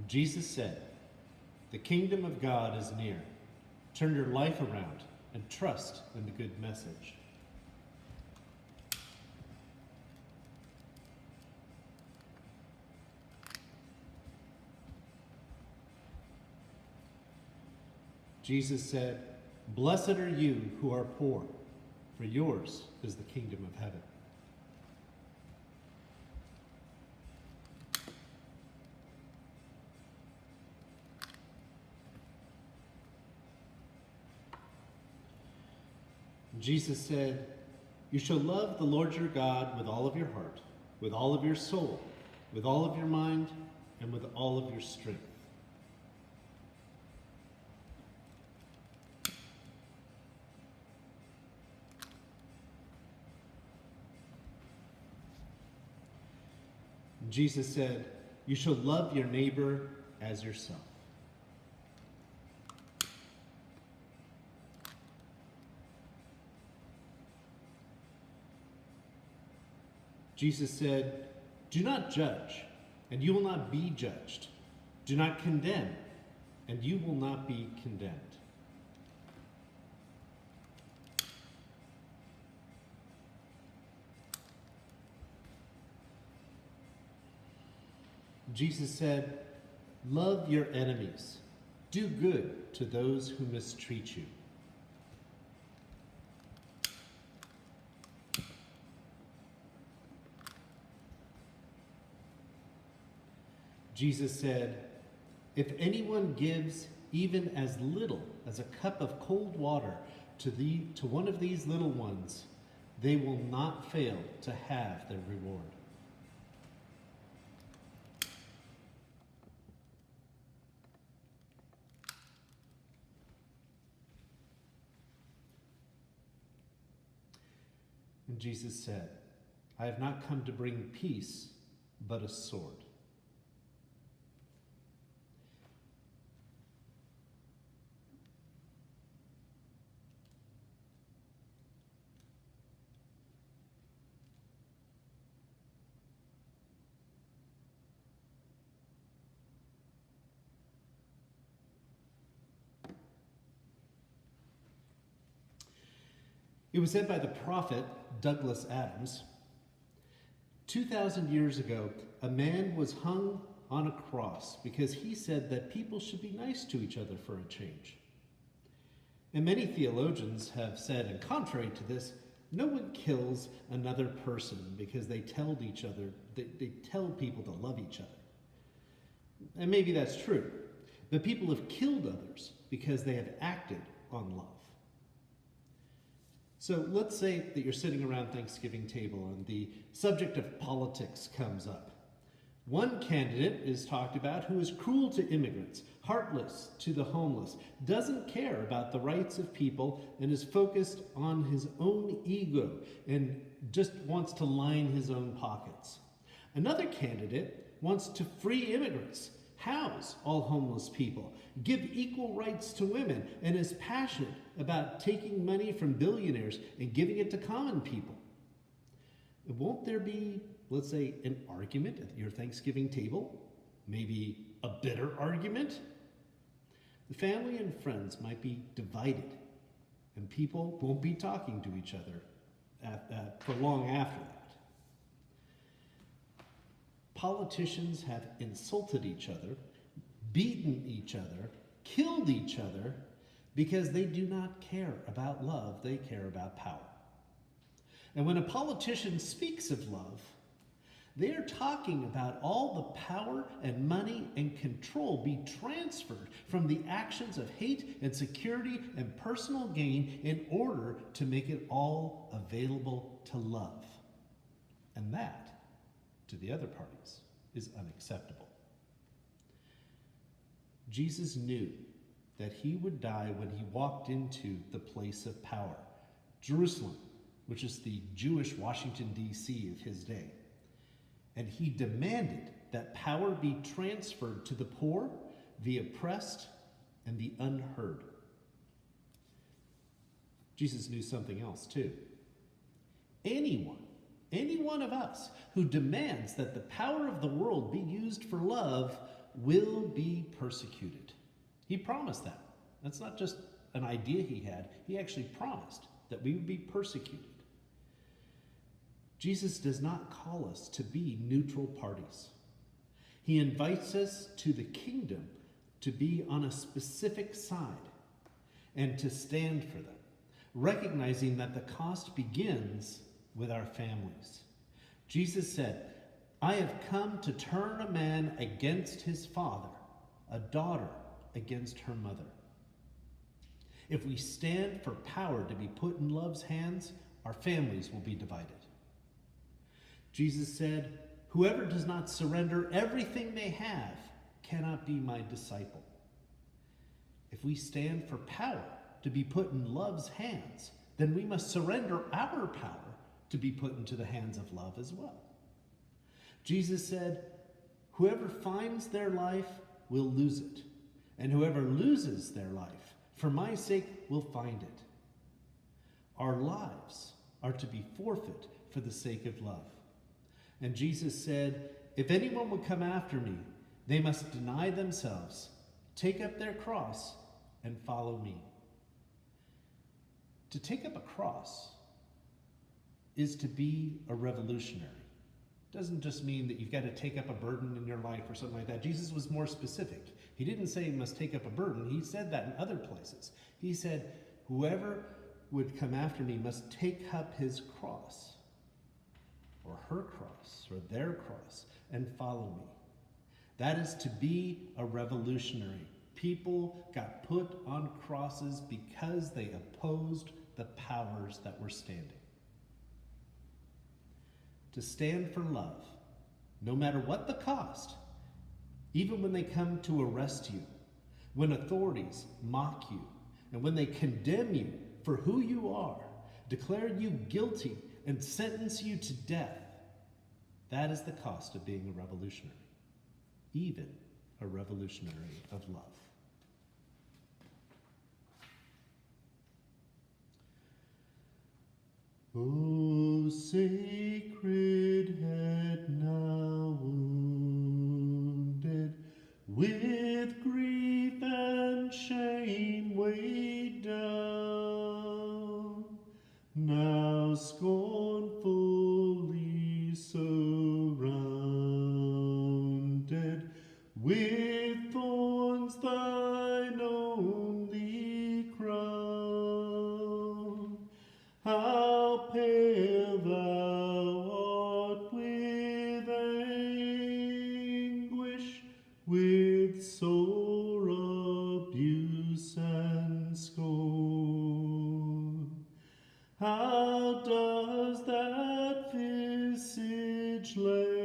Jesus said, "The kingdom of God is near. Turn your life around and trust in the good message." Jesus said, "Blessed are you who are poor, for yours is the kingdom of heaven." Jesus said, "You shall love the Lord your God with all of your heart, with all of your soul, with all of your mind, and with all of your strength." Jesus said, "You shall love your neighbor as yourself." Jesus said, "Do not judge, and you will not be judged. Do not condemn, and you will not be condemned." Jesus said, "Love your enemies. Do good to those who mistreat you." Jesus said, "If anyone gives even as little as a cup of cold water to one of these little ones, they will not fail to have their reward." And Jesus said, "I have not come to bring peace, but a sword." It was said by the prophet Douglas Adams, 2,000 years ago, a man was hung on a cross because he said that people should be nice to each other for a change. And many theologians have said, and contrary to this, no one kills another person because they tell people to love each other. And maybe that's true, but people have killed others because they have acted on love. So let's say that you're sitting around Thanksgiving table and the subject of politics comes up. One candidate is talked about who is cruel to immigrants, heartless to the homeless, doesn't care about the rights of people, and is focused on his own ego and just wants to line his own pockets. Another candidate wants to free immigrants, house all homeless people, give equal rights to women, and is passionate about taking money from billionaires and giving it to common people. Won't there be, let's say, an argument at your Thanksgiving table? Maybe a bitter argument? The family and friends might be divided, and people won't be talking to each other for long after that. Politicians have insulted each other, beaten each other, killed each other, because they do not care about love, they care about power. And when a politician speaks of love, they are talking about all the power and money and control be transferred from the actions of hate and security and personal gain in order to make it all available to love. And that, to the other parties, is unacceptable. Jesus knew that he would die when he walked into the place of power, Jerusalem, which is the Jewish Washington, D.C. of his day. And he demanded that power be transferred to the poor, the oppressed, and the unheard. Jesus knew something else too. Any one of us who demands that the power of the world be used for love will be persecuted. He promised that. That's not just an idea he had. He actually promised that we would be persecuted. Jesus does not call us to be neutral parties. He invites us to the kingdom to be on a specific side and to stand for them, recognizing that the cost begins with our families. Jesus said, "I have come to turn a man against his father, a daughter against her mother." If we stand for power to be put in love's hands, our families will be divided. Jesus said, "Whoever does not surrender everything they have cannot be my disciple." If we stand for power to be put in love's hands, then we must surrender our power to be put into the hands of love as well. Jesus said, "Whoever finds their life will lose it, and whoever loses their life for my sake will find it." Our lives are to be forfeit for the sake of love. And Jesus said, "If anyone would come after me, they must deny themselves, take up their cross, and follow me." To take up a cross is to be a revolutionary. It doesn't just mean that you've got to take up a burden in your life or something like that. Jesus was more specific. He didn't say you must take up a burden. He said that in other places. He said, "Whoever would come after me must take up his cross," or her cross, or their cross, "and follow me." That is to be a revolutionary. People got put on crosses because they opposed the powers that were standing. To stand for love, no matter what the cost, even when they come to arrest you, when authorities mock you, and when they condemn you for who you are, declare you guilty, and sentence you to death, that is the cost of being a revolutionary, even a revolutionary of love. O sacred head now wounded, with grief and shame weighed down, now scornfully surrounded, with thorns thine only crown. How pale thou art with anguish, with sore abuse and scorn. How does that visage languish,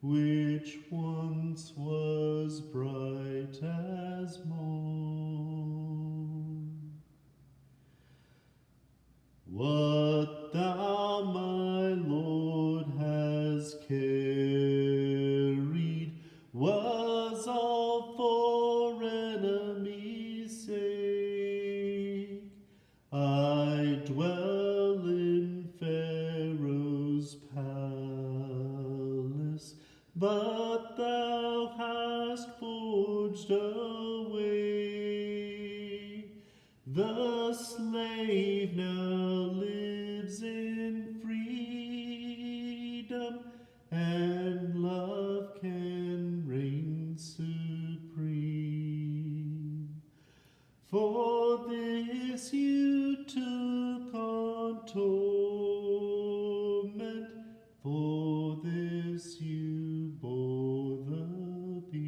which once was bright as morn? What thou, my Lord, hast carried was all for enemies' sake. I dwell in Pharaoh's palace, but thou hast forged a way. The slave now lives in freedom, and love can reign supreme. For this you took on torment, for this you bore the beam.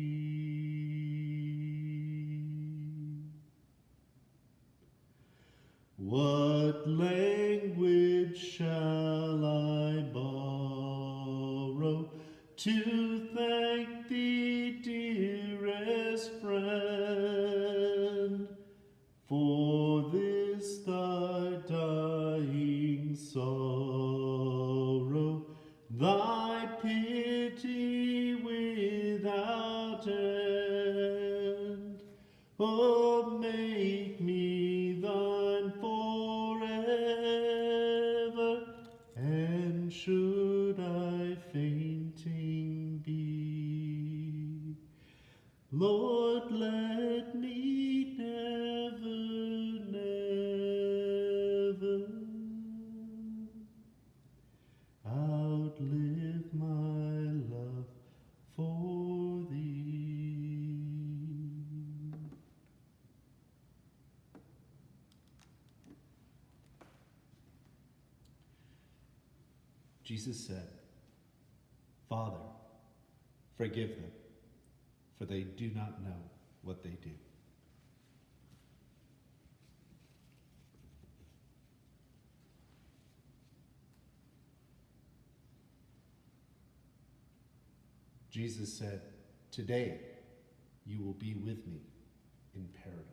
What language shall I borrow to thank thee, dearest friend, for this thy dying sorrow, thy pity without end? Oh, make me thine forever, and should I fainting be, Jesus said, Father, forgive them, for they do not know what they do. Jesus said, today you will be with me in paradise.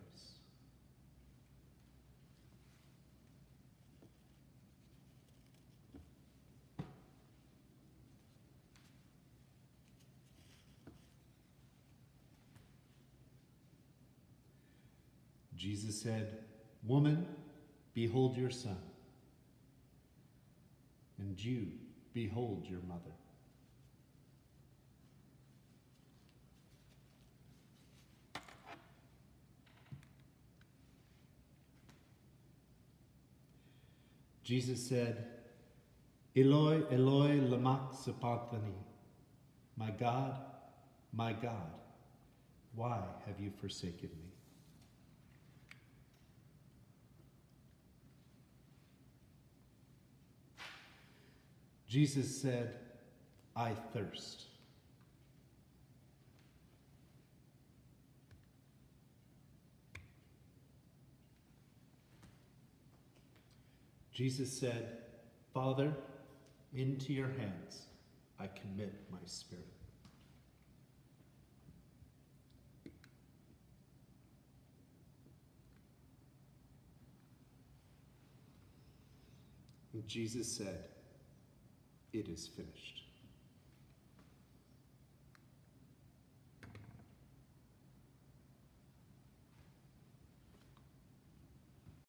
Jesus said, woman, behold your son, and you, behold your mother. Jesus said, Eloi, Eloi, lama sabachthani. My God, why have you forsaken me? Jesus said, I thirst. Jesus said, Father, into your hands I commit my spirit. And Jesus said, it is finished.